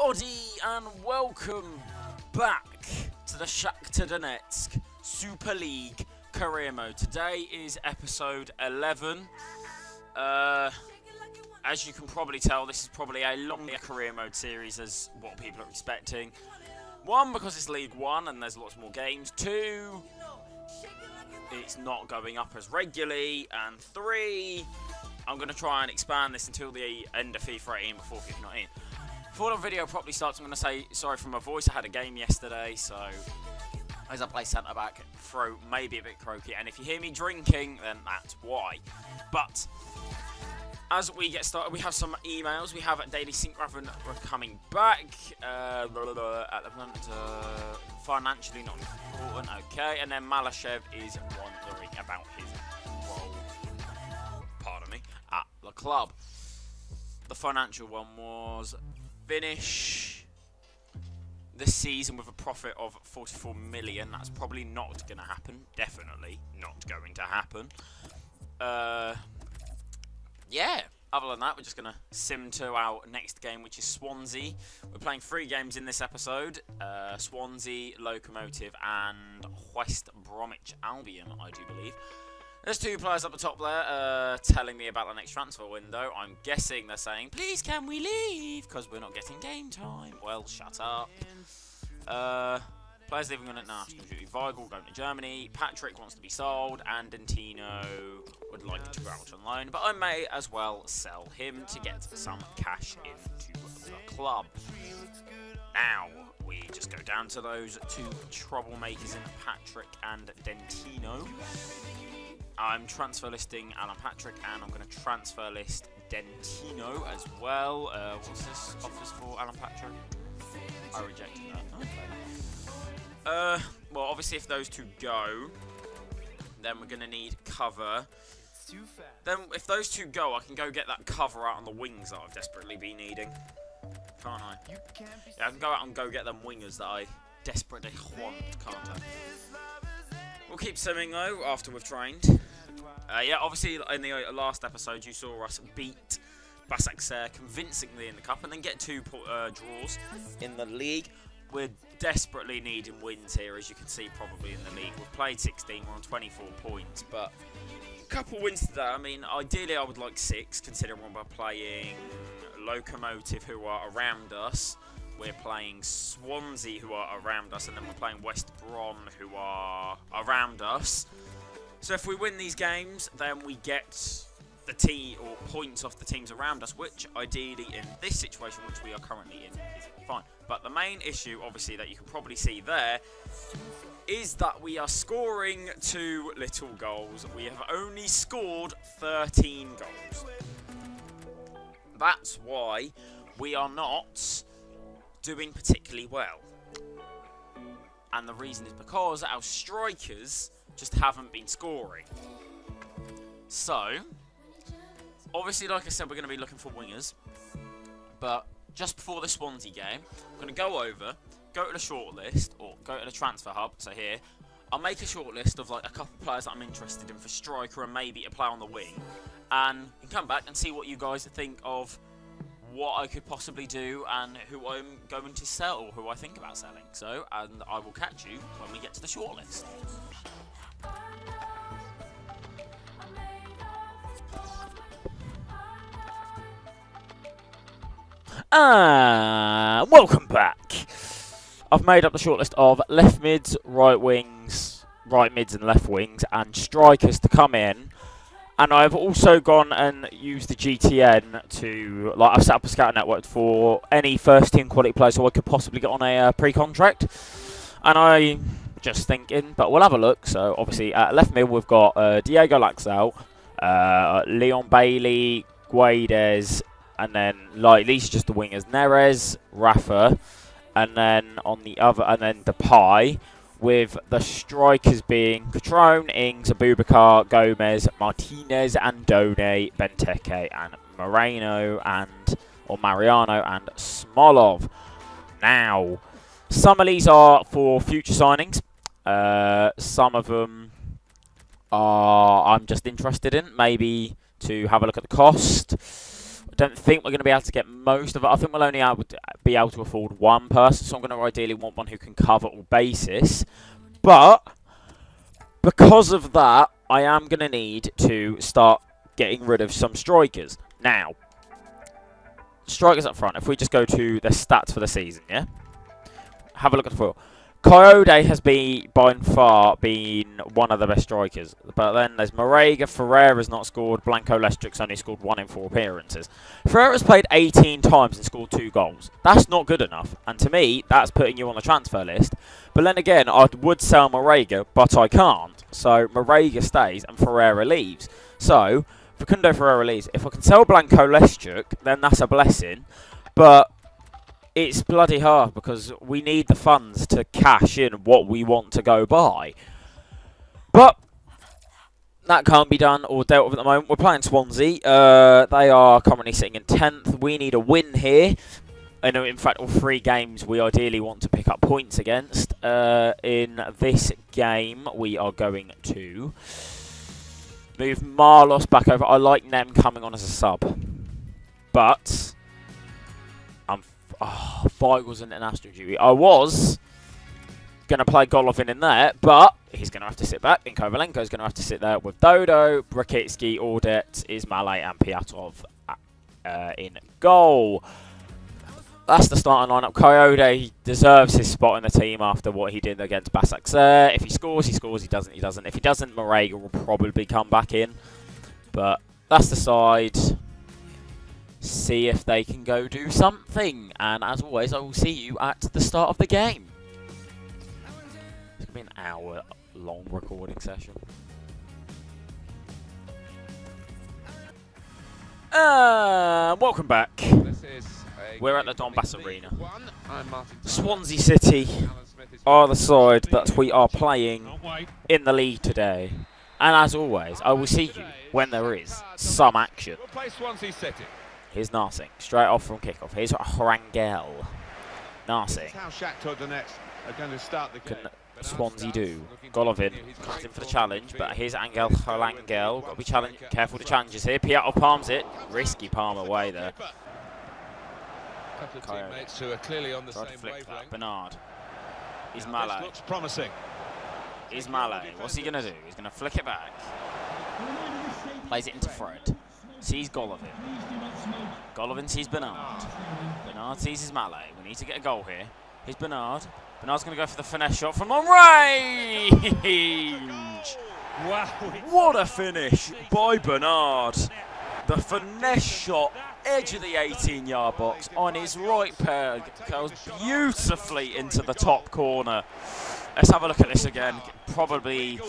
everybody, and welcome back to the Shakhtar Donetsk Super League career mode. Today is episode 11. As you can probably tell, this is probably a longer career mode series as what people are expecting. One, because it's League 1 and there's lots more games. 2, it's not going up as regularly. And 3, I'm going to try and expand this until the end of FIFA 18 before FIFA 19. Before the video properly starts, I'm going to say sorry for my voice. I had a game yesterday, so as I play centre back, throat may be a bit croaky, and if you hear me drinking, then that's why. But as we get started, we have some emails. We have Daily Sync Raven coming back. At the moment, financially not important. Okay, and then Malashev is wondering about his role. Pardon me, at the club. The financial one was finish the season with a profit of 44 million. That's probably not going to happen. Definitely not going to happen. Yeah, other than that, we're just going to sim to our next game, which is Swansea. We're playing 3 games in this episode. Swansea, Locomotive, and West Bromwich Albion, I do believe. There's 2 players up the top there telling me about the next transfer window. I'm guessing they're saying, please can we leave, because we're not getting game time. Well, shut up. Players leaving on it now. Weigl going to Germany. Patrick wants to be sold. And Dentino would like to go out on loan. But I may as well sell him to get some cash into the club. Now, we just go down to those 2 troublemakers in Patrick and Dentino. I'm transfer listing Alan Patrick, and I'm going to transfer list Dentino as well. What's this offers for Alan Patrick? I rejected that. Okay. Well, obviously, if those 2 go, then we're going to need cover. Then, if those 2 go, I can go get that cover out on the wings that I've desperately been needing. Can't I? Yeah, I can go out and go get them wingers that I desperately want, can't I? We'll keep simming, though, after we've trained. Yeah, obviously, in the last episode, you saw us beat Başakşehir convincingly in the Cup and then get 2 draws in the league. We're desperately needing wins here, as you can see probably in the league. We've played 16, we're on 24 points, but a couple wins today. I mean, ideally, I would like 6, considering we're playing Locomotive, who are around us. We're playing Swansea, who are around us, and then we're playing West Brom, who are around us. So if we win these games, then we get the points off the teams around us, which ideally in this situation, which we are currently in, is fine. But the main issue, obviously, that you can probably see there, is that we are scoring 2 little goals. We have only scored 13 goals. That's why we are not doing particularly well, and the reason is because our strikers just haven't been scoring. So obviously, like I said, we're going to be looking for wingers, but just before the Swansea game, I'm going to go to the shortlist, or go to the transfer hub. So here I'll make a shortlist of like a couple of players that I'm interested in for striker and maybe a player on the wing, and come back and see what you guys think of what I could possibly do and who I'm going to sell, or who I think about selling. So, and I will catch you when we get to the shortlist. Welcome back. I've made up the shortlist of left mids, right mids and left wings, and strikers to come in. And I've also gone and used the GTN to, like, I've set up a scout network for any first-team quality players who I could possibly get on a pre-contract. And I'm just thinking, but we'll have a look. So, obviously, at left mid, we've got Diego Laxalt, Leon Bailey, Guedes, and then, like, these are just the wingers, Neres, Rafa, and then on the other, and then Depay, with the strikers being Catrone, Ings, Abubakar, Gomez, Martinez, Andone, Benteke, and Mariano and Smolov. Now, some of these are for future signings. Some of them are I'm just interested in, maybe to have a look at the cost. don't think we're going to be able to get most of it. I think we'll only be able to afford one person, so I'm going to ideally want one who can cover all bases. But because of that, I am going to need to start getting rid of some strikers. Now, strikers up front, if we just go to the stats for the season, yeah? Have a look at the foil. Coyote has by far been one of the best strikers. But then there's Marega, Ferreira's not scored, Blanco Lestric's only scored 1 in 4 appearances. Ferreira's played 18 times and scored 2 goals. That's not good enough. And to me, that's putting you on the transfer list. But then again, I would sell Marega, but I can't. So Marega stays and Ferreira leaves. So, Facundo Ferreira leaves. If I can sell Blanco Lestric, then that's a blessing. But it's bloody hard because we need the funds to cash in what we want to go buy. But that can't be done or dealt with at the moment. We're playing Swansea. They are currently sitting in 10th. We need a win here. I know, in fact, all 3 games we ideally want to pick up points against. In this game, we are going to move Marlos back over. I like Nem coming on as a sub. But Weigel's in international duty. I was going to play Golovin in there, but he's going to have to sit back. And Kovalenko's going to have to sit there with Dodo, Rakitsky, Audet, Ismail, and Piatov in goal. That's the starting lineup. Coyote, he deserves his spot in the team after what he did against Başakşehir. If he scores, he scores. He doesn't, he doesn't. If he doesn't, Marega will probably come back in. But that's the side. See if they can go do something. And as always, I will see you at the start of the game. It's going to be an hour-long recording session. Welcome back. We're at the Donbass Arena. Swansea City are the side that we are playing in the league today. And as always, I will see you when there is some action. Here's Narsing, straight off from kickoff. Here's Horangel. Narsing. How Shakhtar donetsk are going to start the game. Can Swansea do? Golovin comes in for the challenge, but here's Angel Horangel. Got to be careful the challenges here. Piatov palms it. Risky palm away there. Teammates who are clearly on the same wavelength. Bernard. Ismail. Looks promising. Ismail. What's he going to do? He's going to flick it back. Plays it into Fred. Sees Golovin. Golovin sees Bernard. Bernard sees Ismail. We need to get a goal here. Here's Bernard. Bernard's going to go for the finesse shot from long range. Wow. What a finish by Bernard. The finesse shot, edge of the 18-yard box on his right peg. Goes beautifully into the top corner. Let's have a look at this again. Probably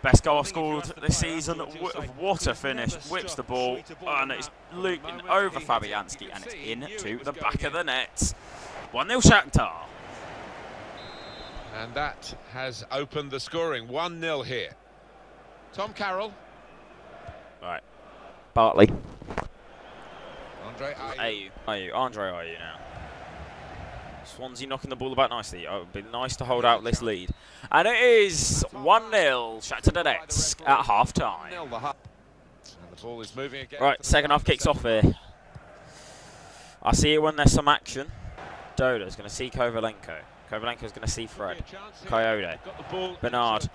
best goal scored this season. What a finish. Whips the ball, and it's looping over Fabianski, and it's into the back of the net. 1-0 Shakhtar. And that has opened the scoring. 1-0 here. Tom Carroll. Right. Bartley. Andre Ayew now. Swansea knocking the ball about nicely. Oh, it would be nice to hold out this lead. And it is 1-0 Shakhtar Donetsk at half-time. Right, second half kicks off here. I see it when there's some action. Dodo's going to see Kovalenko. Kovalenko's going to see Fred. Coyote. Bernard.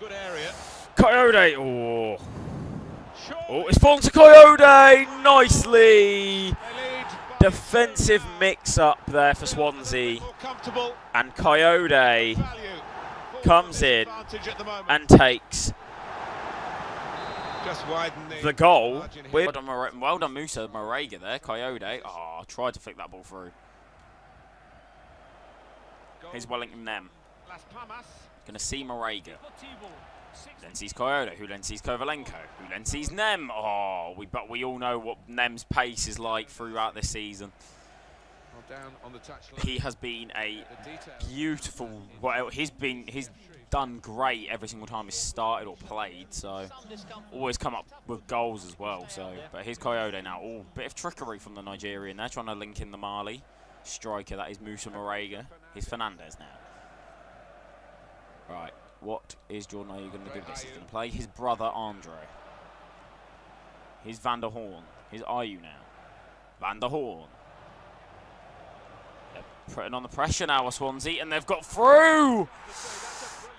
Coyote! Oh. Oh, it's fallen to Coyote! Nicely! Defensive mix-up there for Swansea. And Coyote comes in and takes the goal. Well done, Musa Marega there. Coyote. Oh, tried to flick that ball through. Here's Wellington Nem. Going to see Marega. Then sees Coyote, who then sees Kovalenko, who then sees Nem. Oh, but we all know what Nem's pace is like throughout this season. He has been a beautiful. Well, he's done great every single time he's started or played. So always come up with goals as well. So, but here's Coyote now. Oh, bit of trickery from the Nigerian there, trying to link in the Mali striker. That is Musa Marega. Here's Fernandez now. Right. What is Jordan Ayew going to do this? He's going to play his brother Andre. Here's Van der Horn. Here's Ayew now. Van der Horn. They're putting on the pressure now, Swansea, and they've got through!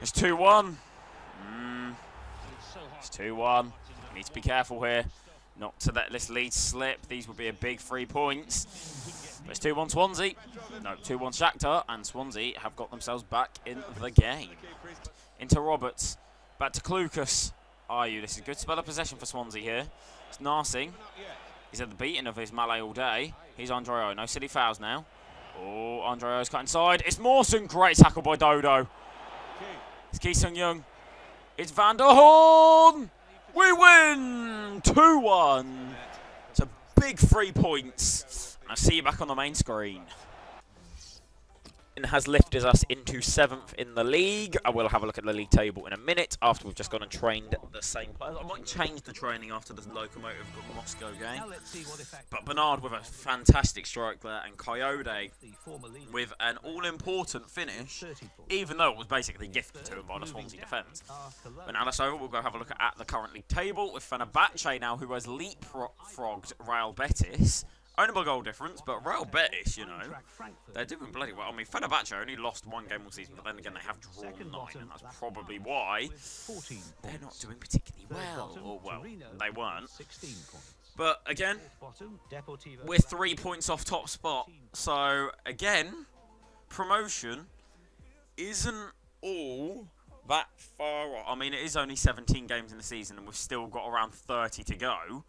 It's 2-1. It's 2-1. Need to be careful here. Not to let this lead slip. These would be a big 3 points. But it's 2-1 Swansea. No, 2-1 Shakhtar. And Swansea have got themselves back in the game. Into Roberts. Back to Klukas. This is a good spell of possession for Swansea here. It's Narsing. He's had the beating of his Malay all day. He's Andreo. No silly fouls now. Oh, Andreo's cut inside. It's Mawson. Great tackle by Dodo. It's Ki Sung-young. It's Van der Horn. We win 2-1. It's a big 3 points. I'll see you back on the main screen. It has lifted us into 7th in the league. I will have a look at the league table in a minute after we've just gone and trained the same players. I might change the training after the Lokomotiv Moscow game. But Bernard with a fantastic strike there, and Coyote with an all-important finish, even though it was basically gifted to him by the Swansea defence. But now that's over, we'll go have a look at the current league table with Fenerbahce now, who has leapfrogged Real Betis. Only by goal difference, but Real Betis, you know, they're doing bloody well. I mean, Fenerbahce only lost 1 game all season, but then again, they have drawn 9, and that's probably why they're not doing particularly well. Or, well, they weren't. But, again, we're 3 points off top spot. So, again, promotion isn't all that far off. I mean, it is only 17 games in the season, and we've still got around 30 to go.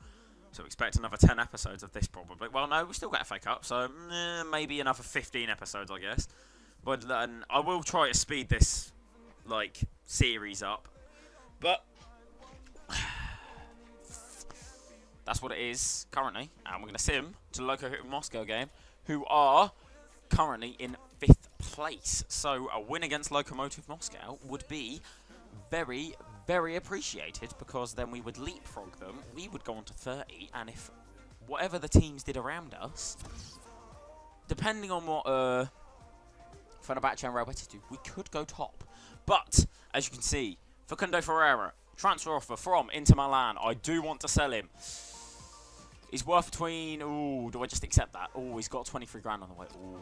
So expect another 10 episodes of this probably. Well, no, we still got FA Cup, so maybe another 15 episodes, I guess. But then I will try to speed this, like, series up. But that's what it is currently. And we're going to sim to the Lokomotiv Moscow game, who are currently in 5th place. So a win against Lokomotiv Moscow would be very, very appreciated, because then we would leapfrog them, we would go on to 30, and if whatever the teams did around us, depending on what Fenerbahce and Real Betis do, we could go top. But, as you can see, Facundo Ferreira, transfer offer from Inter Milan, I do want to sell him. He's worth between, ooh, do I just accept that? Ooh, he's got 23 grand on the way, ooh.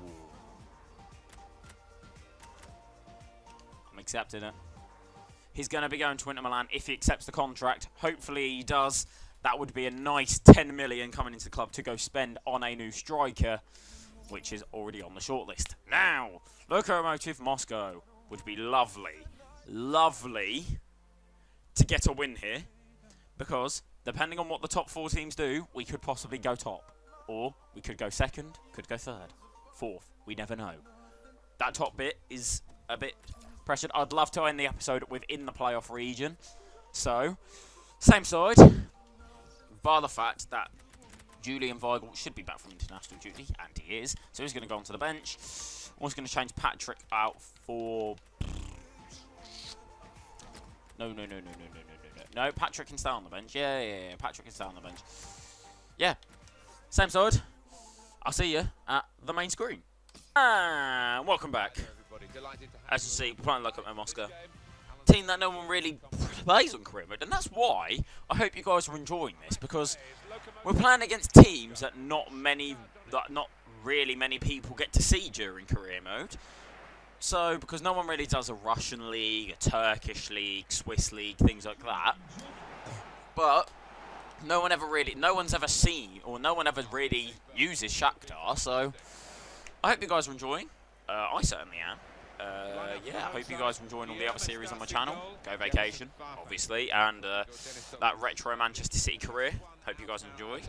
I'm accepting it. He's going to be going to Inter Milan if he accepts the contract. Hopefully he does. That would be a nice 10 million coming into the club to go spend on a new striker, which is already on the shortlist. Now, Lokomotiv Moscow would be lovely, lovely to get a win here, because depending on what the top 4 teams do, we could possibly go top. Or we could go 2nd, could go 3rd, 4th. We never know. That top bit is a bit pressured. I'd love to end the episode within the playoff region. So, same side, bar the fact that Julian Weigl should be back from international duty, and he is. So he's going to go onto the bench. I'm also going to change Patrick out for... No, Patrick can stay on the bench. Yeah, Patrick can stay on the bench. Yeah, same side. I'll see you at the main screen. And welcome back. As you see, we're playing Lokomotiv Moscow. Team that no one really plays on career mode, and that's why I hope you guys are enjoying this, because we're playing against teams that not really many people get to see during career mode. So, because no one really does a Russian league, a Turkish league, Swiss league, things like that. But no one's ever seen, or no one ever really uses Shaktar. So I hope you guys are enjoying. I certainly am. Yeah, I hope you guys are enjoying all the other series on my channel. Go Vacation, obviously, and that retro Manchester City career. Hope you guys enjoy.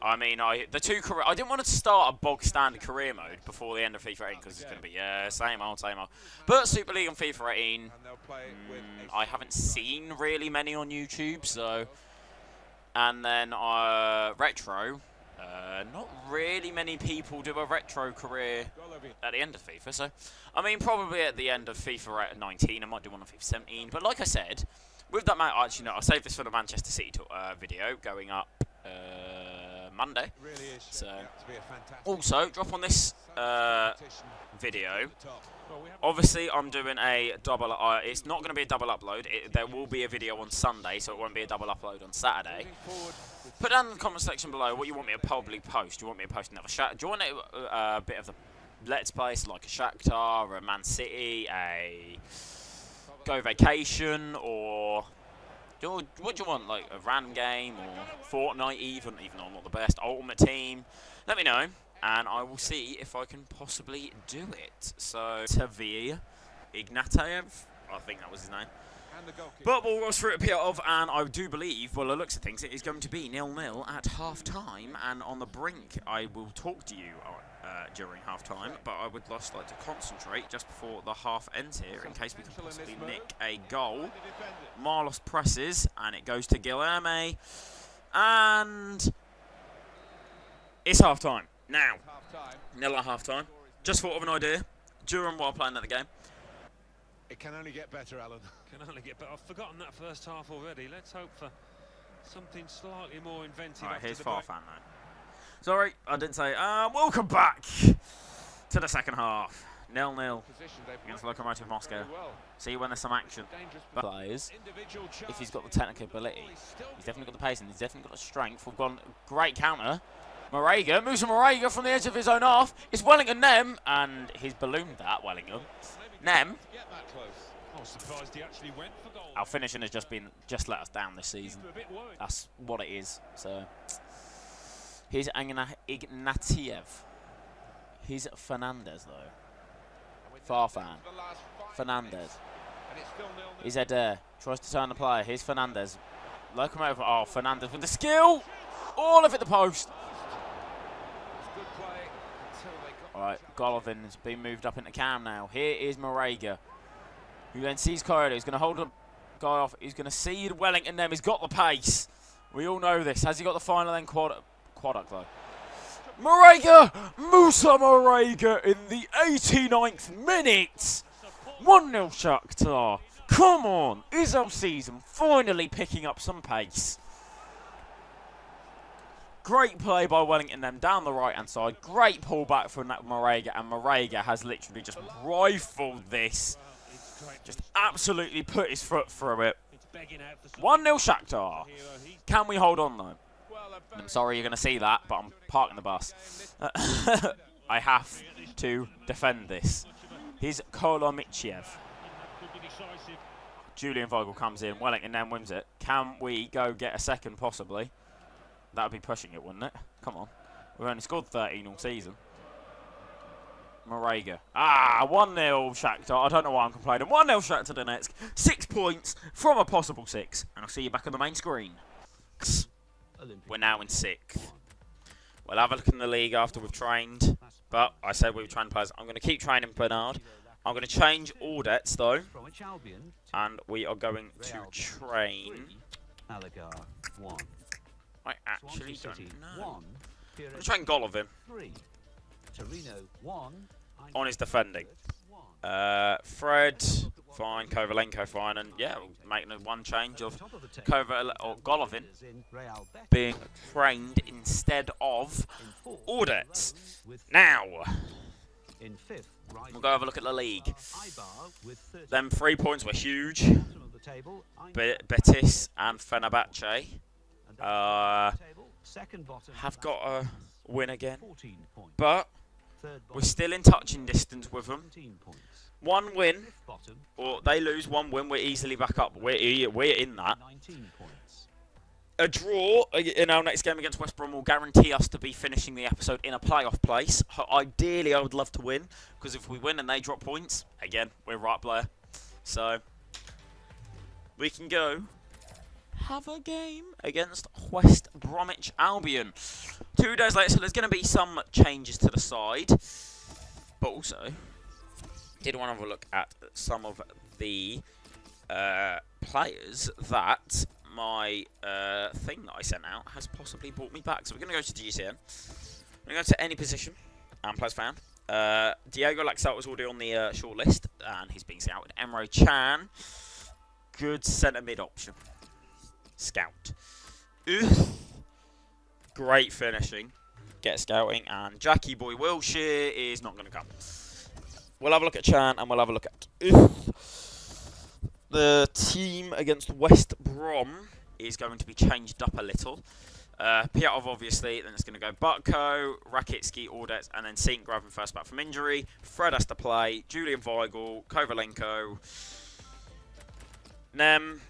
I mean, I didn't want to start a bog standard career mode before the end of FIFA 18, because it's going to be same old. But Super League on FIFA 18, I haven't seen really many on YouTube. So, and then retro. Not really many people do a retro career at the end of FIFA, so I mean probably at the end of FIFA 19 I might do one on FIFA 17, but like I said, with that actually no, I'll save this for the Manchester City video going up Monday. So, also, drop on this video. Obviously, I'm doing a double. It's not going to be a double upload. There will be a video on Sunday, so it won't be a double upload on Saturday. Put down in the comment section below what you want me to probably post. Do you want me to post another Shakhtar? Do you want a bit of the Let's Play, so like a Shakhtar, a Man City, a Go Vacation, or what do you want? Like a random game or Fortnite, even though I'm not the best. Ultimate Team. Let me know, and I will see if I can possibly do it. So, Tavir Ignatiev, I think that was his name. But ball goes through a bit of, and I do believe, well, the looks of things, it is going to be 0-0 at half-time, and on the brink, I will talk to you during half-time, but I would just like to concentrate just before the half ends here, in case we can possibly nick a goal. Marlos presses, and it goes to Guilherme, and it's half-time. Now, 0 at half-time. Just thought of an idea during while playing at the game. It can only get better, Alan. Can only get better. I've forgotten that first half already. Let's hope for something slightly more inventive. Alright, here's Farfan now. Sorry, I didn't say. Welcome back to the second half. 0-0 against Lokomotiv Moscow. See when there's some action. But players, if he's got the technical ability, he's definitely got the pace and he's definitely got the strength. We've got a great counter. Moraga moves to Moraga from the edge of his own half. It's Wellington Nem, and he's ballooned that, Wellington. Nem. Our finishing has just let us down this season. That's what it is. So here's Ignatiev. Here's Fernandez though. Farfan. Fernandez. Here's Eder. Tries to turn the play. Here's Fernandez. Locomotive. Oh, Fernandez with the skill. All of it the post. Alright, Golovin's been moved up into cam now. Here is Moraga, who then sees Corridor. He's going to hold the guy off. He's going to see Wellington then. He's got the pace. We all know this. Has he got the final then? Quadduck though. Moraga! Musa Moraga in the 89th minute. 1-0 Shakhtar. Come on. Is our season finally picking up some pace? Great play by Wellington then down the right-hand side. Great pullback from Moraga, and Moraga has literally just rifled this. Just absolutely put his foot through it. 1-0 Shakhtar. Can we hold on though? I'm sorry you're going to see that, but I'm parking the bus. I have to defend this. Here's Kolomichiev. Julian Vogel comes in. Wellington then wins it. Can we go get a second possibly? That would be pushing it, wouldn't it? Come on. We've only scored 13 all season. Moraga. 1-0 Shakhtar. I don't know why I'm complaining. 1-0 Shakhtar Donetsk. 6 points from a possible 6. And I'll see you back on the main screen. We're now in 6th. We'll have a look in the league after we've trained. But I said we've trained players. I'm going to keep training Bernard. I'm going to change audits, though. And we are going to train... I actually don't know. I'm going to train Golovin on his defending. Fred, fine. Kovalenko, fine. And yeah, we're making one change of Golovin being trained instead of audits. Now, we'll go have a look at the league. Them 3 points were huge. Betis and Fenerbahce have got a win again, but we're still in touching distance with them. 1 win, or they lose 1 win, we're easily back up. We're in that. A draw in our next game against West Brom will guarantee us to be finishing the episode in a playoff place. Ideally, I would love to win, because if we win and they drop points, again, we're right player. So, we can go have a game against West Bromwich Albion. 2 days later, so there's going to be some changes to the side. But also, did want to have a look at some of the players that my thing that I sent out has possibly brought me back. So we're going to go to GCN. We're going to go to any position and players found. Diego Laxalt was already on the short list, and he's being scouted. Emre Can, good centre mid option. Scout. Great finishing. Get scouting. And Jackie Boy Wilshire is not going to come. We'll have a look at Chan and we'll have a look at the team against West Brom is going to be changed up a little. Piatov, obviously, then it's going to go Butko, Rakitsky, Audets, and then Sean Graven first back from injury. Fred has to play, Julian Weigl, Kovalenko, Nem.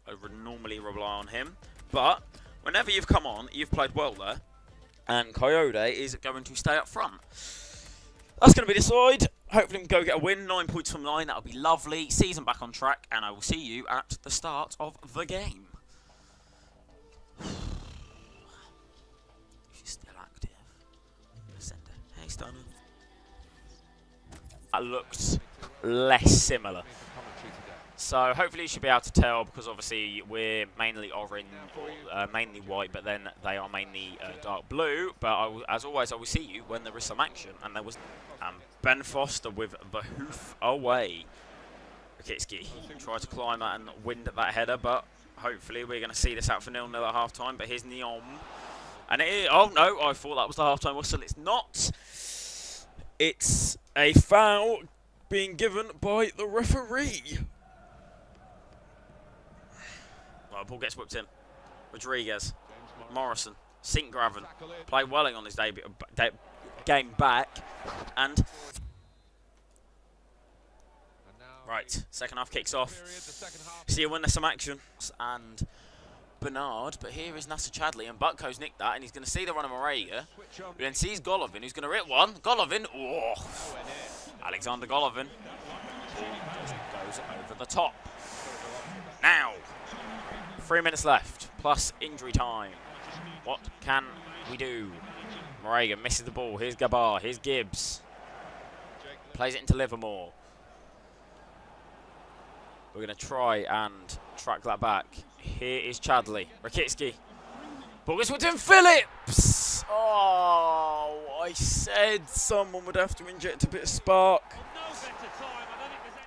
I would normally rely on him, but whenever you've come on, you've played well there, and Coyote is going to stay up front. That's going to be the side. Hopefully we can go get a win, 9 points from 9, that'll be lovely. Season back on track, and I will see you at the start of the game. She's still active. Send her. Hey, Stunner. That looks less similar. So hopefully you should be able to tell, because obviously we're mainly orange, or mainly white, but then they are mainly dark blue. But as always, I will see you when there is some action. And there was Ben Foster with the hoof away. Rakitsky tried to climb out and wind at that header, but hopefully we're going to see this out for 0-0 at half-time. But here's Neom. And it is, oh no, I thought that was the half-time whistle. It's not. It's a foul being given by the referee. Right, ball gets whipped in. Rodriguez, Morrison, St. Graven played Welling on his debut, game back, and right, second half kicks off. See you when there's some action. And Bernard, but here is Nasser Chadley, and Butko's nicked that, and he's going to see the run of Marega. But then sees Golovin, who's going to hit one. Golovin, oh, Alexander Golovin goes over the top. Now, 3 minutes left, plus injury time. What can we do? Marega misses the ball. Here's Gabar. Here's Gibbs. Plays it into Livermore. We're going to try and track that back. Here is Chadley. Rakitsky. Ball gets within Phillips. Oh, I said someone would have to inject a bit of spark.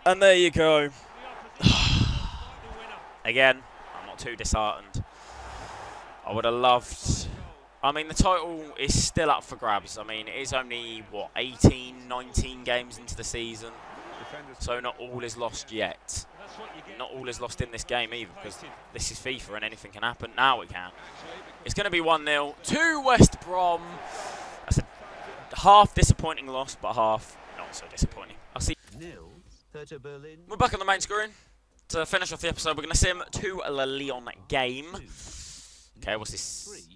And there you go. Again, I'm not too disheartened. I would have loved... I mean, the title is still up for grabs. I mean, it is only, what, 18, 19 games into the season. So not all is lost yet. Not all is lost in this game either, because this is FIFA and anything can happen. Now it can. It's going to be 1-0 to West Brom. That's a half disappointing loss, but half not so disappointing. I'll see. We're back on the main screen. To finish off the episode, we're going to sim to a Lyon game. Okay, what's this?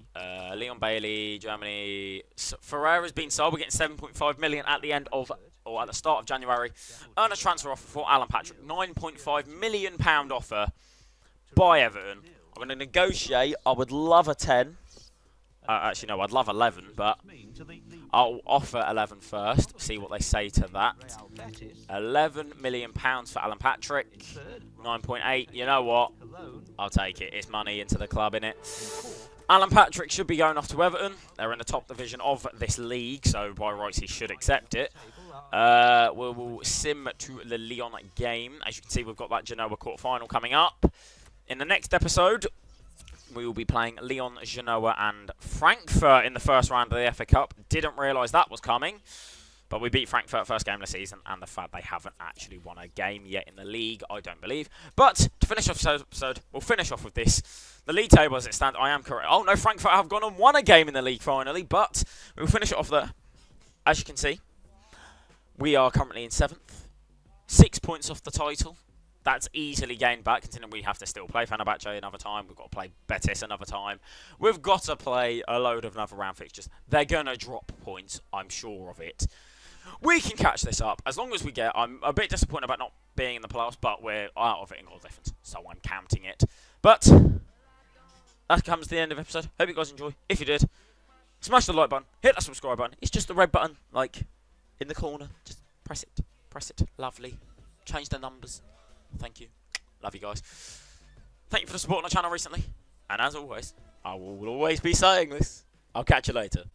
Leon Bailey, Germany. Ferreira's been sold. We're getting 7.5 million at the end of, or at the start of January. Earn a transfer offer for Alan Patrick. £9.5 million offer by Everton. I'm going to negotiate. I would love a 10. Actually, no, I'd love 11, but I'll offer 11 first. See what they say to that. £11 million for Alan Patrick. 9.8. You know what? I'll take it. It's money into the club, innit? Alan Patrick should be going off to Everton. They're in the top division of this league, so by rights he should accept it. We'll sim to the Lyon game. As you can see, we've got that Genoa quarter-final coming up. In the next episode, we will be playing Lyon, Genoa and Frankfurt in the first round of the FA Cup. Didn't realise that was coming. But we beat Frankfurt first game of the season, and the fact they haven't actually won a game yet in the league, I don't believe. But to finish off this episode, we'll finish off with this. The league table as it stands, I am correct. Oh no, Frankfurt have gone and won a game in the league finally, but we'll finish it off there. As you can see, we are currently in 7th. 6 points off the title. That's easily gained back, considering we have to still play Fenerbahce another time. We've got to play Betis another time. We've got to play a load of another round fixtures. They're going to drop points, I'm sure of it. We can catch this up as long as we get. I'm a bit disappointed about not being in the playoffs, but we're out of it in goal difference, so I'm counting it. But that comes to the end of the episode. Hope you guys enjoy. If you did, smash the like button, hit that subscribe button. It's just the red button, like in the corner. Just press it. Press it. Lovely. Change the numbers. Thank you. Love you guys. Thank you for the support on the channel recently. And as always, I will always be saying this. I'll catch you later.